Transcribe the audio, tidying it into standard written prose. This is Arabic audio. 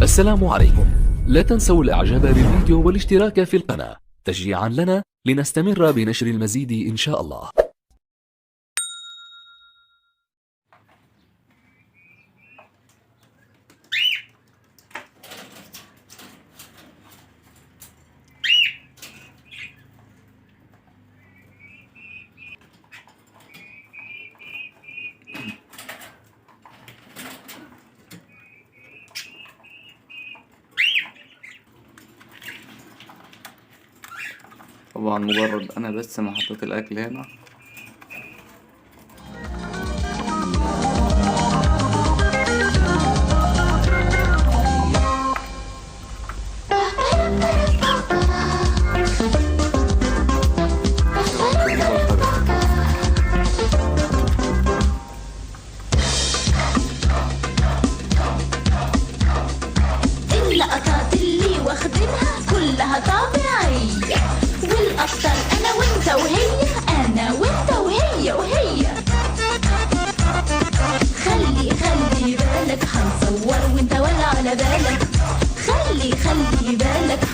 السلام عليكم. لا تنسوا الاعجاب بالفيديو والاشتراك في القناة تشجيعا لنا لنستمر بنشر المزيد ان شاء الله. طبعا مجرد انا بس ما حطيت الاكل هنا اللقطات اللي واخدينها كلها طبيعية، والأكتر أنا وأنت وهي، أنا وأنت وهي وهي. خلي بالك هنصور وأنت ولا على بالك، خلي بالك